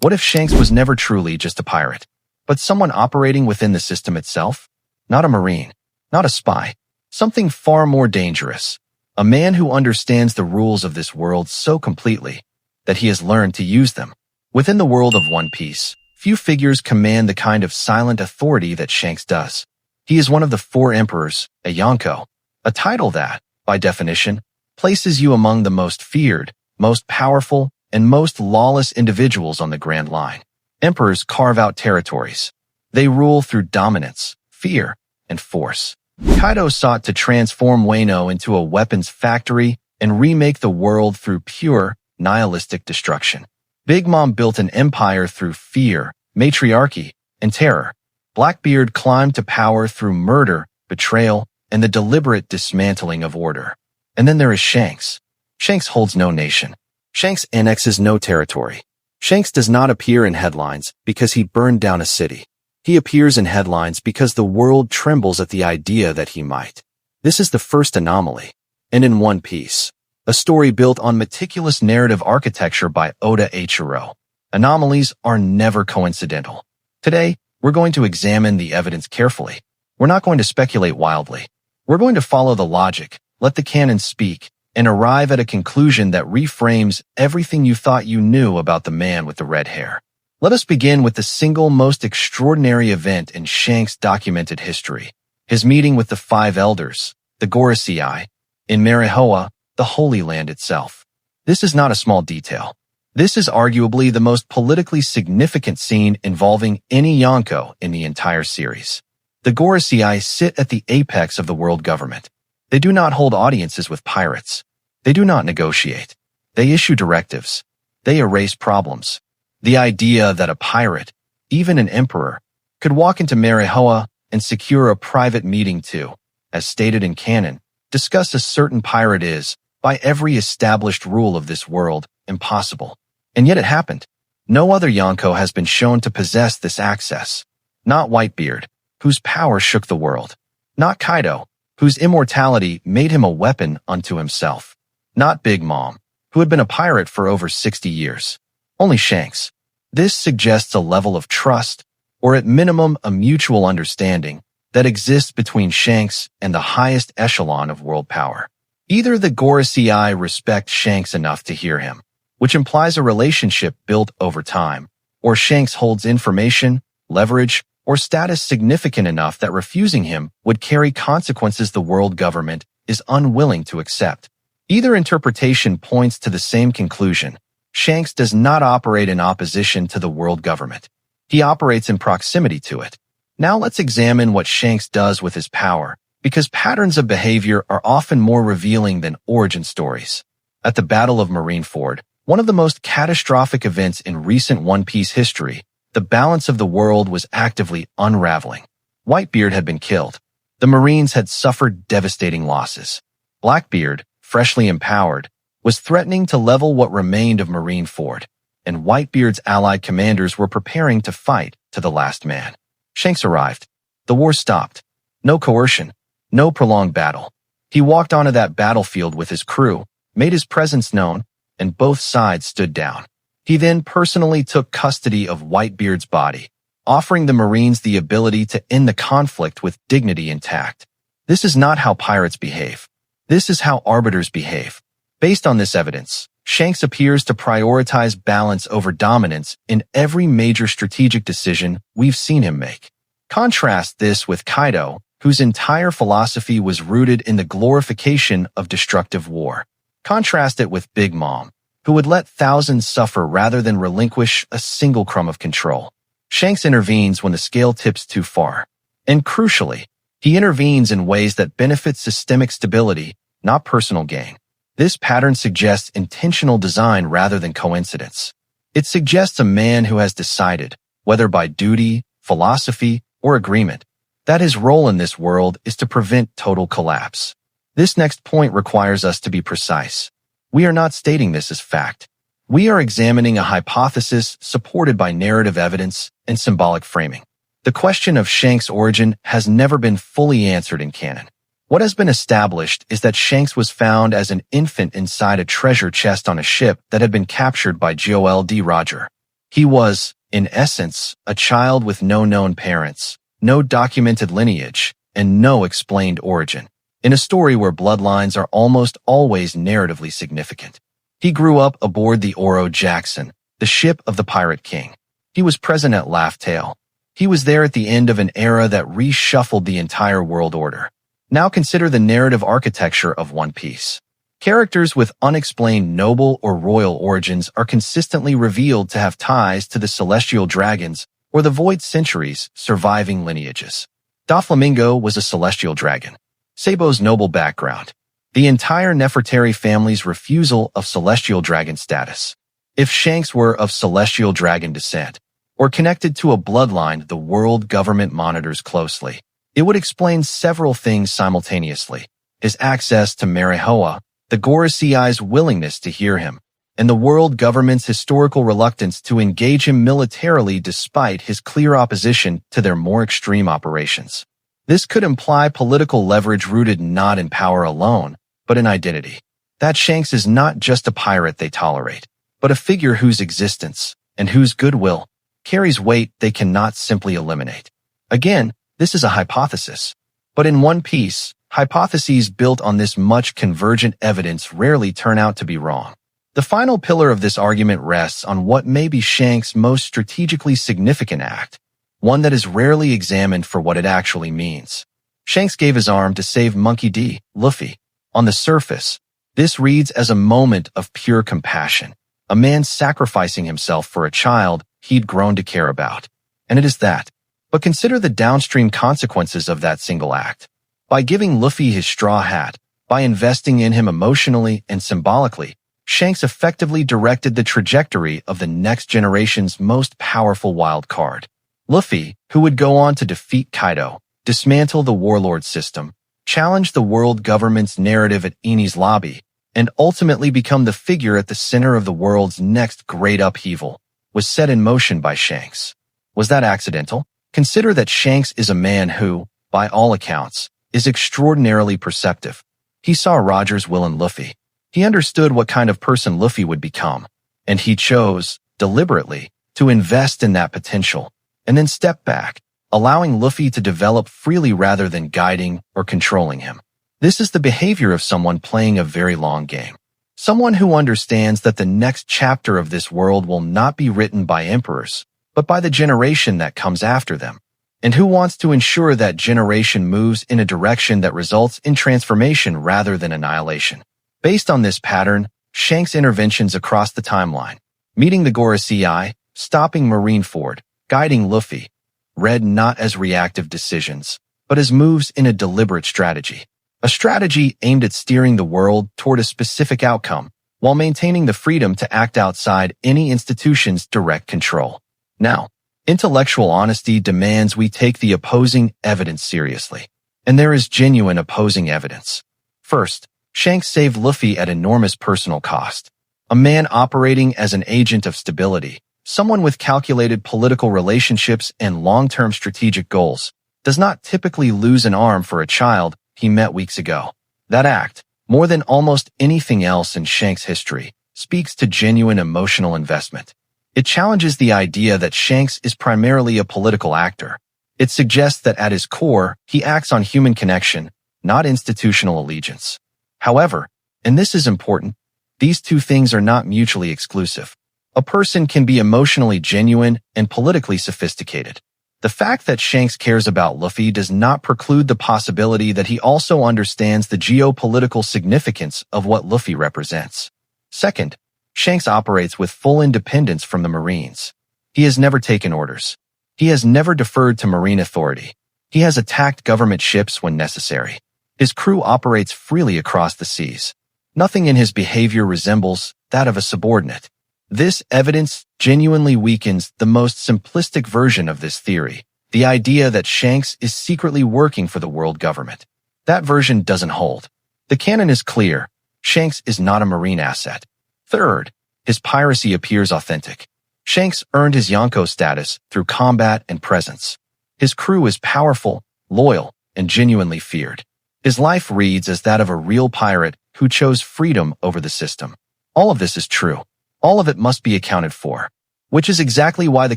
What if Shanks was never truly just a pirate, but someone operating within the system itself? Not a marine, not a spy, something far more dangerous. A man who understands the rules of this world so completely that he has learned to use them. Within the world of One Piece, few figures command the kind of silent authority that Shanks does. He is one of the four emperors, a Yonko, a title that, by definition, places you among the most feared, most powerful, and most lawless individuals on the Grand Line. Emperors carve out territories. They rule through dominance, fear, and force. Kaido sought to transform Wano into a weapons factory and remake the world through pure, nihilistic destruction. Big Mom built an empire through fear, matriarchy, and terror. Blackbeard climbed to power through murder, betrayal, and the deliberate dismantling of order. And then there is Shanks. Shanks holds no nation. Shanks annexes no territory. Shanks does not appear in headlines because he burned down a city. He appears in headlines because the world trembles at the idea that he might. This is the first anomaly. And in One Piece, a story built on meticulous narrative architecture by Oda Eiichiro. Anomalies are never coincidental. Today, we're going to examine the evidence carefully. We're not going to speculate wildly. We're going to follow the logic, let the canon speak, and arrive at a conclusion that reframes everything you thought you knew about the man with the red hair. Let us begin with the single most extraordinary event in Shanks' documented history, his meeting with the five elders, the Gorosei, in Marineford, the Holy Land itself. This is not a small detail. This is arguably the most politically significant scene involving any Yonko in the entire series. The Gorosei sit at the apex of the world government. They do not hold audiences with pirates. They do not negotiate. They issue directives. They erase problems. The idea that a pirate, even an emperor, could walk into Marineford and secure a private meeting to, as stated in canon, discuss a certain pirate is, by every established rule of this world, impossible. And yet it happened. No other Yonko has been shown to possess this access. Not Whitebeard, whose power shook the world. Not Kaido, whose immortality made him a weapon unto himself. Not Big Mom, who had been a pirate for over 60 years. Only Shanks. This suggests a level of trust, or at minimum a mutual understanding, that exists between Shanks and the highest echelon of world power. Either the Gorosei respect Shanks enough to hear him, which implies a relationship built over time, or Shanks holds information, leverage, or status significant enough that refusing him would carry consequences the world government is unwilling to accept. Either interpretation points to the same conclusion. Shanks does not operate in opposition to the world government. He operates in proximity to it. Now let's examine what Shanks does with his power, because patterns of behavior are often more revealing than origin stories. At the Battle of Marineford, one of the most catastrophic events in recent One Piece history, the balance of the world was actively unraveling. Whitebeard had been killed. The Marines had suffered devastating losses. Blackbeard, freshly empowered, was threatening to level what remained of Marineford, and Whitebeard's allied commanders were preparing to fight to the last man. Shanks arrived. The war stopped. No coercion. No prolonged battle. He walked onto that battlefield with his crew, made his presence known, and both sides stood down. He then personally took custody of Whitebeard's body, offering the Marines the ability to end the conflict with dignity intact. This is not how pirates behave. This is how arbiters behave. Based on this evidence, Shanks appears to prioritize balance over dominance in every major strategic decision we've seen him make. Contrast this with Kaido, whose entire philosophy was rooted in the glorification of destructive war. Contrast it with Big Mom, who would let thousands suffer rather than relinquish a single crumb of control. Shanks intervenes when the scale tips too far. And crucially, he intervenes in ways that benefit systemic stability, not personal gain. This pattern suggests intentional design rather than coincidence. It suggests a man who has decided, whether by duty, philosophy, or agreement, that his role in this world is to prevent total collapse. This next point requires us to be precise. We are not stating this as fact. We are examining a hypothesis supported by narrative evidence and symbolic framing. The question of Shanks' origin has never been fully answered in canon. What has been established is that Shanks was found as an infant inside a treasure chest on a ship that had been captured by Joel D. Roger. He was, in essence, a child with no known parents, no documented lineage, and no explained origin, in a story where bloodlines are almost always narratively significant. He grew up aboard the Oro Jackson, the ship of the Pirate King. He was present at Laugh Tale. He was there at the end of an era that reshuffled the entire world order. Now consider the narrative architecture of One Piece. Characters with unexplained noble or royal origins are consistently revealed to have ties to the celestial dragons or the Void Centuries' surviving lineages. Doflamingo was a celestial dragon. Sabo's noble background. The entire Nefertari family's refusal of celestial dragon status. If Shanks were of celestial dragon descent, or connected to a bloodline the world government monitors closely, it would explain several things simultaneously: his access to Marihoa, the Gorosei's willingness to hear him, and the world government's historical reluctance to engage him militarily despite his clear opposition to their more extreme operations. This could imply political leverage rooted not in power alone, but in identity. That Shanks is not just a pirate they tolerate, but a figure whose existence, and whose goodwill, carries weight they cannot simply eliminate. Again, this is a hypothesis. But in One Piece, hypotheses built on this much convergent evidence rarely turn out to be wrong. The final pillar of this argument rests on what may be Shanks' most strategically significant act, one that is rarely examined for what it actually means. Shanks gave his arm to save Monkey D. Luffy. On the surface, this reads as a moment of pure compassion, a man sacrificing himself for a child he'd grown to care about. And it is that. But consider the downstream consequences of that single act. By giving Luffy his straw hat, by investing in him emotionally and symbolically, Shanks effectively directed the trajectory of the next generation's most powerful wild card. Luffy, who would go on to defeat Kaido, dismantle the warlord system, challenge the world government's narrative at Enies Lobby, and ultimately become the figure at the center of the world's next great upheaval, was set in motion by Shanks. Was that accidental? Consider that Shanks is a man who, by all accounts, is extraordinarily perceptive. He saw Roger's will in Luffy. He understood what kind of person Luffy would become, and he chose, deliberately, to invest in that potential, and then step back, allowing Luffy to develop freely rather than guiding or controlling him. This is the behavior of someone playing a very long game. Someone who understands that the next chapter of this world will not be written by emperors, but by the generation that comes after them, and who wants to ensure that generation moves in a direction that results in transformation rather than annihilation. Based on this pattern, Shanks' interventions across the timeline, meeting the Gorosei, stopping Marineford, guiding Luffy, read not as reactive decisions, but as moves in a deliberate strategy. A strategy aimed at steering the world toward a specific outcome, while maintaining the freedom to act outside any institution's direct control. Now, intellectual honesty demands we take the opposing evidence seriously. And there is genuine opposing evidence. First, Shanks saved Luffy at enormous personal cost. A man operating as an agent of stability, someone with calculated political relationships and long-term strategic goals, does not typically lose an arm for a child he met weeks ago. That act, more than almost anything else in Shanks' history, speaks to genuine emotional investment. It challenges the idea that Shanks is primarily a political actor. It suggests that at his core, he acts on human connection, not institutional allegiance. However, and this is important, these two things are not mutually exclusive. A person can be emotionally genuine and politically sophisticated. The fact that Shanks cares about Luffy does not preclude the possibility that he also understands the geopolitical significance of what Luffy represents. Second, Shanks operates with full independence from the Marines. He has never taken orders. He has never deferred to Marine authority. He has attacked government ships when necessary. His crew operates freely across the seas. Nothing in his behavior resembles that of a subordinate. This evidence genuinely weakens the most simplistic version of this theory, the idea that Shanks is secretly working for the world government. That version doesn't hold. The canon is clear. Shanks is not a Marine asset. Third, his piracy appears authentic. Shanks earned his Yonko status through combat and presence. His crew is powerful, loyal, and genuinely feared. His life reads as that of a real pirate who chose freedom over the system. All of this is true. All of it must be accounted for. Which is exactly why the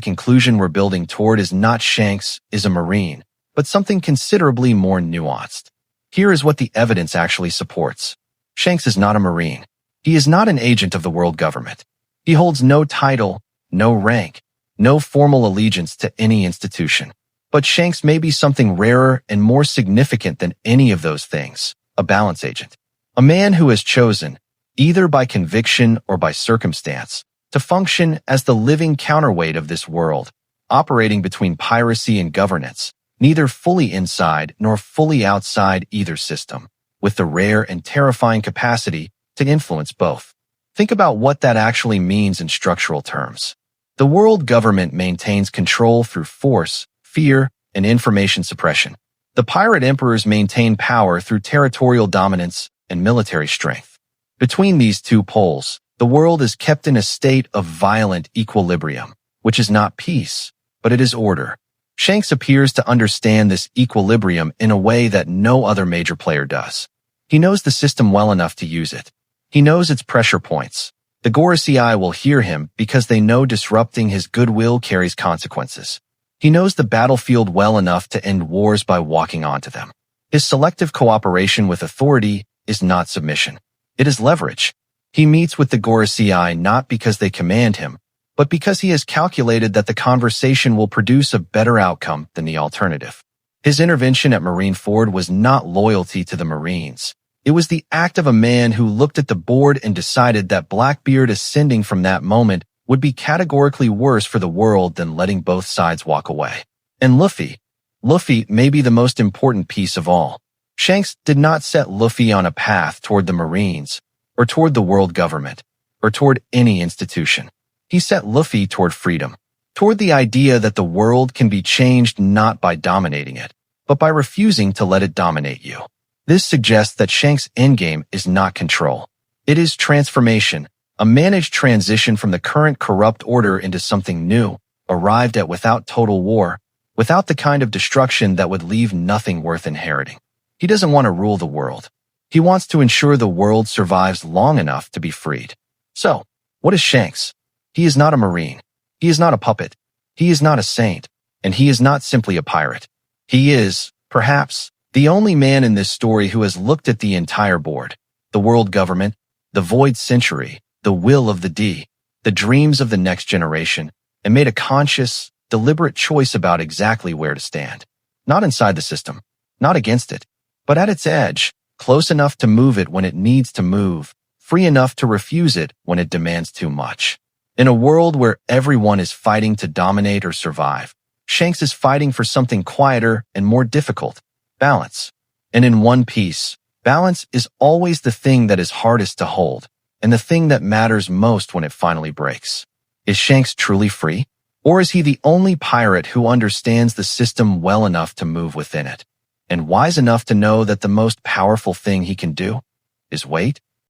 conclusion we're building toward is not Shanks is a Marine, but something considerably more nuanced. Here is what the evidence actually supports. Shanks is not a Marine. He is not an agent of the world government. He holds no title, no rank, no formal allegiance to any institution. But Shanks may be something rarer and more significant than any of those things, a balance agent. A man who has chosen, either by conviction or by circumstance, to function as the living counterweight of this world, operating between piracy and governance, neither fully inside nor fully outside either system, with the rare and terrifying capacity to influence both. Think about what that actually means in structural terms. The world government maintains control through force, fear, and information suppression. The pirate emperors maintain power through territorial dominance and military strength. Between these two poles, the world is kept in a state of violent equilibrium, which is not peace, but it is order. Shanks appears to understand this equilibrium in a way that no other major player does. He knows the system well enough to use it. He knows its pressure points. The Gorosei will hear him because they know disrupting his goodwill carries consequences. He knows the battlefield well enough to end wars by walking onto them. His selective cooperation with authority is not submission. It is leverage. He meets with the Gorosei not because they command him, but because he has calculated that the conversation will produce a better outcome than the alternative. His intervention at Marineford was not loyalty to the Marines. It was the act of a man who looked at the board and decided that Blackbeard ascending from that moment would be categorically worse for the world than letting both sides walk away. And Luffy may be the most important piece of all. Shanks did not set Luffy on a path toward the Marines, or toward the world government, or toward any institution. He set Luffy toward freedom, toward the idea that the world can be changed not by dominating it, but by refusing to let it dominate you. This suggests that Shanks' endgame is not control. It is transformation, a managed transition from the current corrupt order into something new, arrived at without total war, without the kind of destruction that would leave nothing worth inheriting. He doesn't want to rule the world. He wants to ensure the world survives long enough to be freed. So, what is Shanks? He is not a Marine. He is not a puppet. He is not a saint. And he is not simply a pirate. He is, perhaps, the only man in this story who has looked at the entire board, the world government, the void century, the will of the D, the dreams of the next generation, and made a conscious, deliberate choice about exactly where to stand. Not inside the system, not against it, but at its edge, close enough to move it when it needs to move, free enough to refuse it when it demands too much. In a world where everyone is fighting to dominate or survive, Shanks is fighting for something quieter and more difficult, balance. And in One Piece, balance is always the thing that is hardest to hold, and the thing that matters most when it finally breaks. Is Shanks truly free? Or is he the only pirate who understands the system well enough to move within it, and wise enough to know that the most powerful thing he can do is wait?